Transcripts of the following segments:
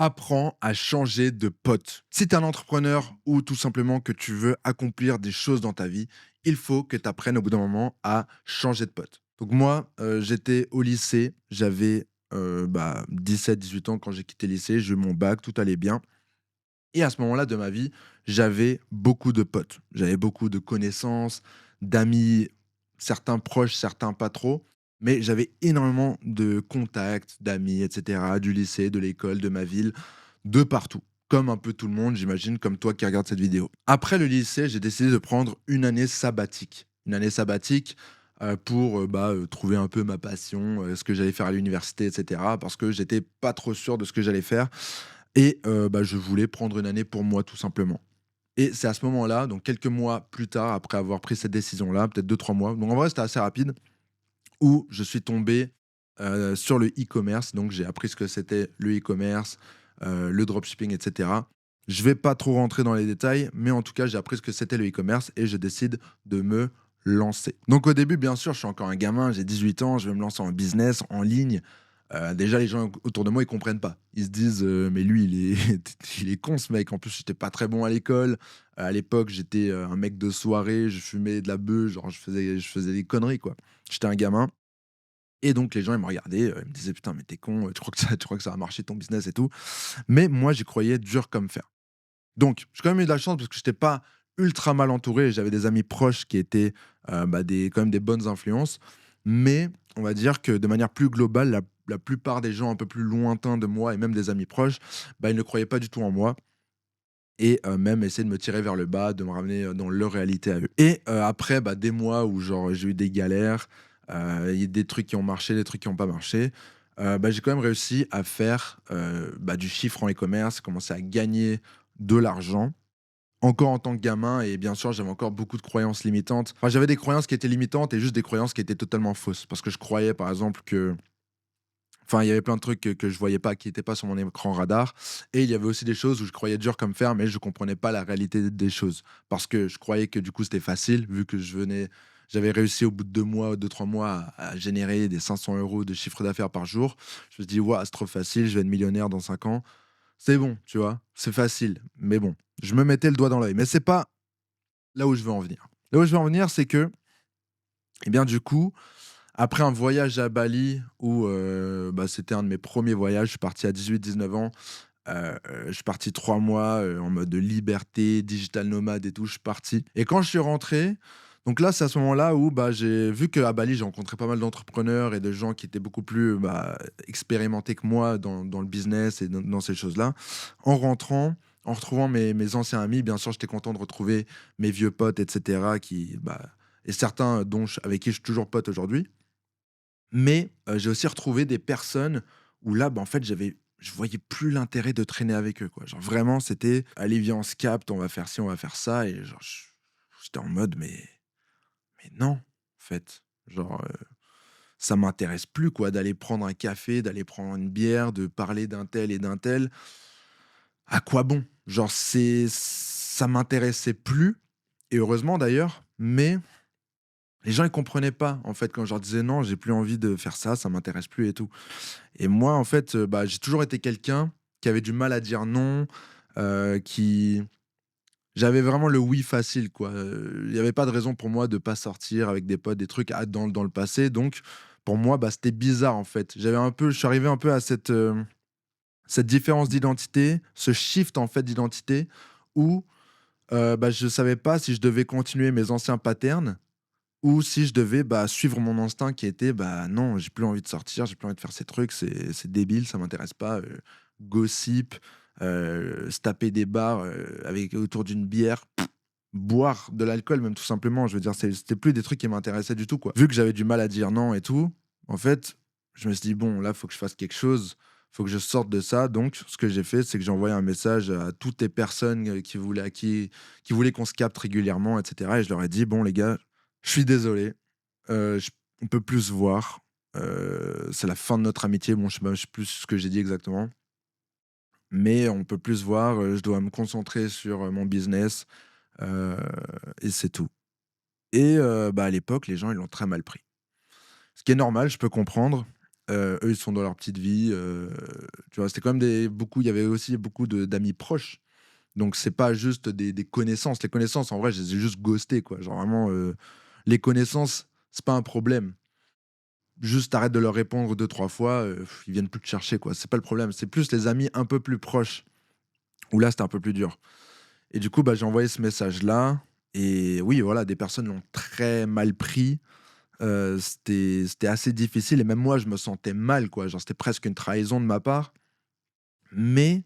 Apprends à changer de pote. Si tu es un entrepreneur ou tout simplement que tu veux accomplir des choses dans ta vie, il faut que tu apprennes au bout d'un moment à changer de pote. Donc moi, j'étais au lycée, j'avais 17-18 ans quand j'ai quitté le lycée, j'ai eu mon bac, tout allait bien. Et à ce moment-là de ma vie, j'avais beaucoup de potes. J'avais beaucoup de connaissances, d'amis, certains proches, certains pas trop. Mais j'avais énormément de contacts, d'amis, etc., du lycée, de l'école, de ma ville, de partout. Comme un peu tout le monde, j'imagine, comme toi qui regarde cette vidéo. Après le lycée, j'ai décidé de prendre une année sabbatique. Une année sabbatique pour trouver un peu ma passion, ce que j'allais faire à l'université, etc. Parce que j'étais pas trop sûr de ce que j'allais faire. Et je voulais prendre une année pour moi, tout simplement. Et c'est à ce moment-là, donc quelques mois plus tard, après avoir pris cette décision-là, peut-être 2-3 mois, donc en vrai, c'était assez rapide, où je suis tombé, sur le e-commerce. Donc j'ai appris ce que c'était le e-commerce, le dropshipping et cetera. Je vais pas trop rentrer dans les détails, mais en tout cas, j'ai appris ce que c'était le e-commerce et je décide de me lancer. Donc au début, bien sûr, je suis encore un gamin, j'ai 18 ans, je vais me lancer en business, en ligne. Déjà, les gens autour de moi, ils comprennent pas. Ils se disent, «Mais lui, il est il est con ce mec». En plus, j'étais pas très bon à l'école. À l'époque, j'étais, un mec de soirée, je fumais de la beuh, genre je faisais des conneries, quoi. J'étais un gamin et donc les gens, ils me regardaient, ils me disaient: «Putain, mais t'es con, tu crois que ça va marcher ton business et tout?» Mais moi, j'y croyais dur comme fer. Donc j'ai quand même eu de la chance parce que j'étais pas ultra mal entouré. J'avais des amis proches qui étaient, des quand même des bonnes influences. Mais on va dire que de manière plus globale, la plupart des gens un peu plus lointains de moi et même des amis proches, ils ne croyaient pas du tout en moi et même essayaient de me tirer vers le bas, de me ramener, dans leur réalité à eux. Et après, des mois où genre j'ai eu des galères, il y a des trucs qui ont marché, des trucs qui ont pas marché, j'ai quand même réussi à faire, du chiffre en e-commerce, commencer à gagner de l'argent, encore en tant que gamin. Et bien sûr, j'avais encore beaucoup de croyances limitantes. Enfin, j'avais des croyances qui étaient limitantes et juste des croyances qui étaient totalement fausses. Parce que je croyais, par exemple, que il y avait plein de trucs que je voyais pas, qui étaient pas sur mon écran radar. Et il y avait aussi des choses où je croyais dur comme fer, mais je comprenais pas la réalité des choses. Parce que je croyais que du coup, c'était facile, vu que j'avais réussi au bout de 2 mois, 2-3 mois à générer des 500 € de chiffre d'affaires par jour. Je me suis dit: «Waouh, c'est trop facile, je vais être millionnaire dans 5 ans. C'est bon», tu vois? C'est facile. Mais bon, je me mettais le doigt dans l'œil. Mais c'est pas là où je veux en venir. Là où je veux en venir, c'est que, eh bien, du coup, après un voyage à Bali où, c'était un de mes premiers voyages, je suis parti à 18-19 ans, je suis parti 3 mois, en mode de liberté, digital nomade et tout, je suis parti. Et quand je suis rentré, donc là, c'est à ce moment-là où, j'ai vu qu'à Bali, j'ai rencontré pas mal d'entrepreneurs et de gens qui étaient beaucoup plus, expérimentés que moi dans le business et dans ces choses-là. En rentrant, en retrouvant mes anciens amis, bien sûr, j'étais content de retrouver mes vieux potes et cetera et certains dont avec qui je suis toujours pote aujourd'hui. Mais, j'ai aussi retrouvé des personnes où là, en fait, je voyais plus l'intérêt de traîner avec eux, quoi. Genre vraiment, c'était: «Allez, viens, on se capte, on va faire ci, on va faire ça», et genre j'étais en mode: «Mais non, en fait». Genre, ça m'intéresse plus, quoi, d'aller prendre un café, d'aller prendre une bière, de parler d'un tel et d'un tel. À quoi bon? Genre ça m'intéressait plus, et heureusement d'ailleurs, mais les gens ils comprenaient pas, en fait, quand je leur disais: «Non, j'ai plus envie de faire ça, ça m'intéresse plus et tout». Et moi, en fait, j'ai toujours été quelqu'un qui avait du mal à dire non, qui j'avais vraiment le oui facile, quoi. Il y avait pas de raison pour moi de pas sortir avec des potes, des trucs dans le passé. Donc pour moi, c'était bizarre, en fait. Je suis arrivé un peu à cette différence d'identité, ce shift, en fait, d'identité où, je savais pas si je devais continuer mes anciens patterns ou si je devais, suivre mon instinct qui était: «Non, j'ai plus envie de sortir, j'ai plus envie de faire ces trucs, c'est débile, ça m'intéresse pas», gossip, se taper des barres, avec autour d'une bière, boire de l'alcool même tout simplement. Je veux dire, c'était plus des trucs qui m'intéressaient du tout, quoi. Vu que j'avais du mal à dire non et tout, en fait, je me suis dit: «Bon, là, faut que je fasse quelque chose, faut que je sorte de ça». Donc ce que j'ai fait, c'est que j'ai envoyé un message à toutes les personnes, qui voulaient qu'on se capte régulièrement et cetera, et je leur ai dit: «Bon les gars, je suis désolé, j on peut plus se voir, c'est la fin de notre amitié». Bon, je sais plus ce que j'ai dit exactement, mais on peut plus se voir, je dois me concentrer sur, mon business, heu et c'est tout. Et à l'époque, les gens, ils l'ont très mal pris. Ce qui est normal, je peux comprendre. Eux, ils sont dans leur petite vie, tu vois? C'était quand même il y avait aussi beaucoup de d'amis proches. Donc c'est pas juste des connaissances. Les connaissances, en vrai, je les ai juste ghostés, quoi. Genre vraiment, les connaissances, c'est pas un problème. Juste arrête de leur répondre deux trois fois, ils viennent plus te chercher, quoi. C'est pas le problème. C'est plus les amis un peu plus proches où là, c'était un peu plus dur. Et du coup, bah, j'ai envoyé ce message-là et oui, voilà, des personnes l'ont très mal pris. C'était assez difficile et même moi, je me sentais mal, quoi. Genre, c'était presque une trahison de ma part, mais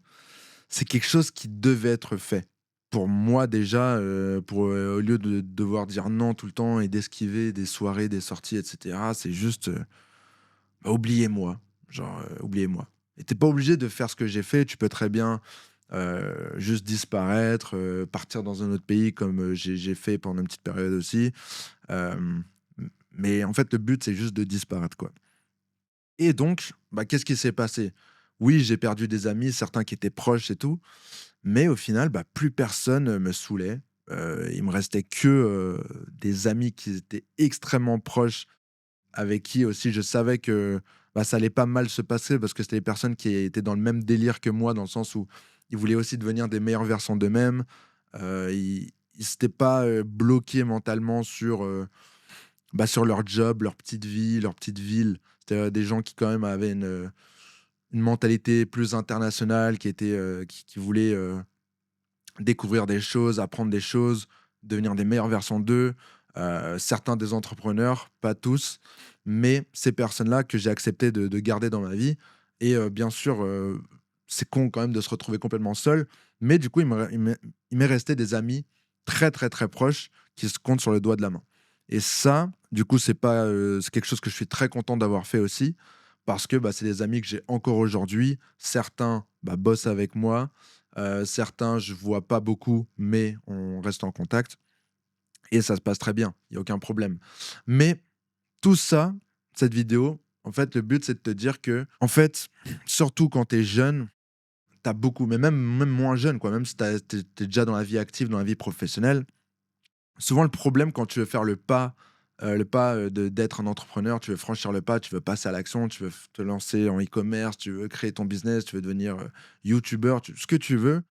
c'est quelque chose qui devait être fait. Pour moi déjà, au lieu de devoir dire non tout le temps et d'esquiver des soirées, des sorties et cetera, c'est juste, bah, oubliez-moi, genre, oubliez-moi. Et tu pas obligé de faire ce que j'ai fait, tu peux très bien, juste disparaître, partir dans un autre pays comme, j'ai fait pendant une petite période aussi. Hem, mais en fait, le but, c'est juste de disparaître, quoi. Et donc, bah, qu'est-ce qui s'est passé? Oui, j'ai perdu des amis, certains qui étaient proches et tout, mais au final, bah, plus personne, me saoulait. Il me restait que, des amis qui étaient extrêmement proches, avec qui aussi je savais que, bah, ça allait pas mal se passer parce que c'était des personnes qui étaient dans le même délire que moi, dans le sens où ils voulaient aussi devenir des meilleures versions d'eux-mêmes. Ils s'étaient pas, bloqués mentalement sur, bah, sur leur job, leur petite vie, leur petite ville. C'était, des gens qui quand même avaient une mentalité plus internationale, qui voulaient, découvrir des choses, apprendre des choses, devenir des meilleures versions d'eux. Certains des entrepreneurs, pas tous, mais ces personnes-là que j'ai accepté de garder dans ma vie et bien sûr, c'est con quand même de se retrouver complètement seul, mais du coup, il m'est resté des amis très, très, très proches qui se comptent sur le doigt de la main et ça, du coup, c'est quelque chose que je suis très content d'avoir fait aussi parce que, bah, c'est des amis que j'ai encore aujourd'hui. Certains, bah, bossent avec moi. Certains, je vois pas beaucoup, mais on reste en contact et ça se passe très bien, il y a aucun problème. Mais tout ça, cette vidéo, en fait, le but, c'est de te dire que, en fait, surtout quand tu es jeune, tu as beaucoup mais même moins jeune, quoi, même si tu es déjà dans la vie active, dans la vie professionnelle, souvent le problème quand tu veux faire le pas, d'être un entrepreneur, tu veux franchir le pas, tu veux passer à l'action, tu veux te lancer en e-commerce, tu veux créer ton business, tu veux devenir, youtubeur, ce que tu veux.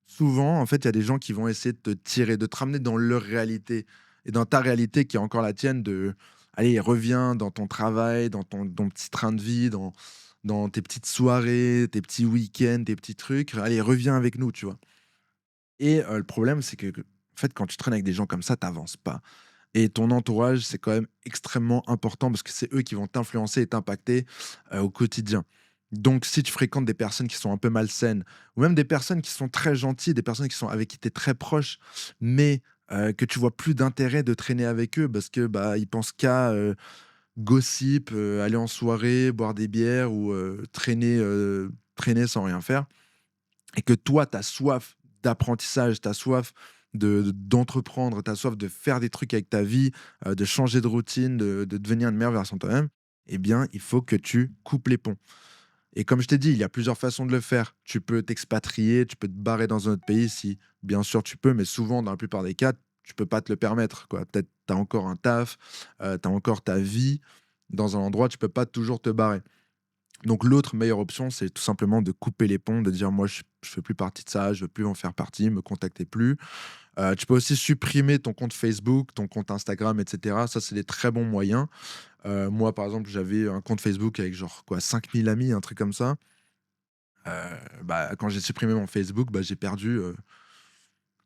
Souvent, en fait, il y a des gens qui vont essayer de te tirer, de te ramener dans leur réalité et dans ta réalité qui est encore la tienne de: «Allez, reviens dans ton travail, dans ton petit train de vie, dans tes petites soirées, tes petits week-ends, tes petits trucs. Allez, reviens avec nous», tu vois? Et le problème, c'est que en fait, quand tu traînes avec des gens comme ça, tu avances pas et ton entourage, c'est quand même extrêmement important parce que c'est eux qui vont t'influencer et t'impacter, au quotidien. Donc si tu fréquentes des personnes qui sont un peu malsaines ou même des personnes qui sont très gentilles, des personnes qui sont avec qui tu es très proche, mais que tu vois plus d'intérêt de traîner avec eux parce que, bah, ils pensent qu'à, gossip, aller en soirée, boire des bières ou traîner sans rien faire et que toi, tu as soif d'apprentissage, tu as soif d'entreprendre, tu as soif de faire des trucs avec ta vie, de changer de routine, de devenir une meilleure version de toi-même, eh bien, il faut que tu coupes les ponts. Et comme je t'ai dit, il y a plusieurs façons de le faire. Tu peux t'expatrier, tu peux te barrer dans un autre pays si, bien sûr, tu peux, mais souvent, dans la plupart des cas, tu peux pas te le permettre, quoi. Peut-être tu as encore un taf, tu as encore ta vie dans un endroit, tu peux pas toujours te barrer. Donc l'autre meilleure option, c'est tout simplement de couper les ponts, de dire: «Moi, je fais plus partie de ça, je veux plus en faire partie, me contactez plus». Tu peux aussi supprimer ton compte Facebook, ton compte Instagram et cetera. Ça, c'est des très bons moyens. Moi, par exemple, j'avais un compte Facebook avec genre quoi, 5 000 amis, un truc comme ça. Bah, quand j'ai supprimé mon Facebook, bah, j'ai perdu,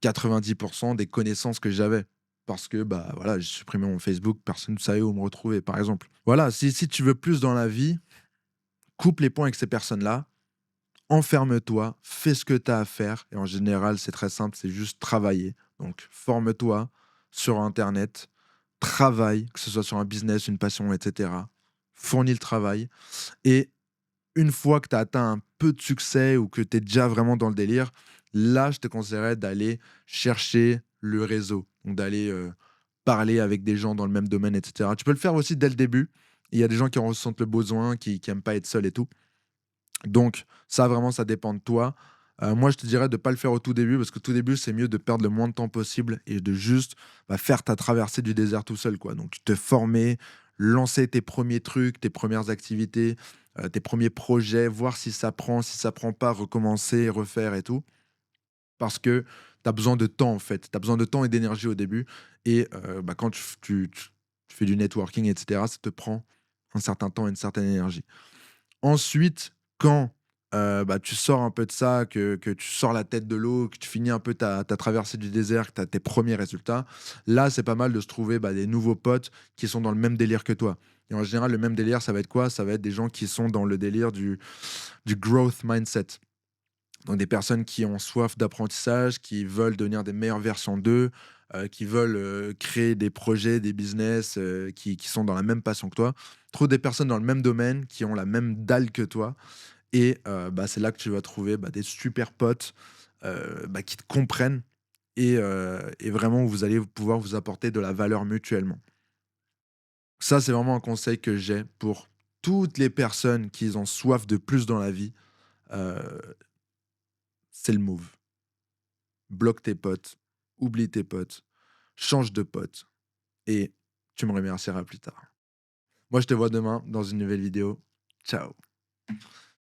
90 des connaissances que j'avais. Parce que, bah, voilà, j'ai supprimé mon Facebook, personne ne savait où me retrouver, par exemple. Voilà, si tu veux plus dans la vie, coupe les ponts avec ces personnes-là. Enferme-toi, fais ce que tu as à faire et en général, c'est très simple, c'est juste travailler. Donc forme-toi sur internet, travaille, que ce soit sur un business, une passion et cetera. Fournis le travail et une fois que tu as atteint un peu de succès ou que tu es déjà vraiment dans le délire, là, je te conseillerais d'aller chercher le réseau, donc d'aller, parler avec des gens dans le même domaine et cetera. Tu peux le faire aussi dès le début. Il y a des gens qui en ressentent le besoin, qui aiment pas être seuls et tout. Donc ça, vraiment, ça dépend de toi. Moi, je te dirais de pas le faire au tout début parce qu'au tout début, c'est mieux de perdre le moins de temps possible et de juste, bah, faire ta traversée du désert tout seul, quoi. Donc te former lancer tes premiers trucs, tes premières activités, tes premiers projets, voir si ça prend pas, recommencer, refaire et tout. Parce que tu as besoin de temps, en fait. Tu as besoin de temps et d'énergie au début et bah, quand tu fais du networking et cetera, ça te prend un certain temps et une certaine énergie. Ensuite, quand, bah, tu sors un peu de ça, que tu sors la tête de l'eau, que tu finis un peu ta traversée du désert, que tu as tes premiers résultats, là, c'est pas mal de se trouver, bah, des nouveaux potes qui sont dans le même délire que toi et en général, le même délire, ça va être quoi? Ça va être des gens qui sont dans le délire du growth mindset. Donc des personnes qui ont soif d'apprentissage, qui veulent devenir des meilleures versions d'eux, qui veulent, créer des projets, des business, qui sont dans la même passion que toi. Trouve des personnes dans le même domaine, qui ont la même dalle que toi et bah, c'est là que tu vas trouver, bah, des super potes, bah, qui te comprennent et vraiment où vous allez pouvoir vous apporter de la valeur mutuellement. Ça, c'est vraiment un conseil que j'ai pour toutes les personnes qui ont soif de plus dans la vie, heu, c'est le move. Bloque tes potes, oublie tes potes, change de potes et tu me remercieras plus tard. Moi, je te vois demain dans une nouvelle vidéo. Ciao.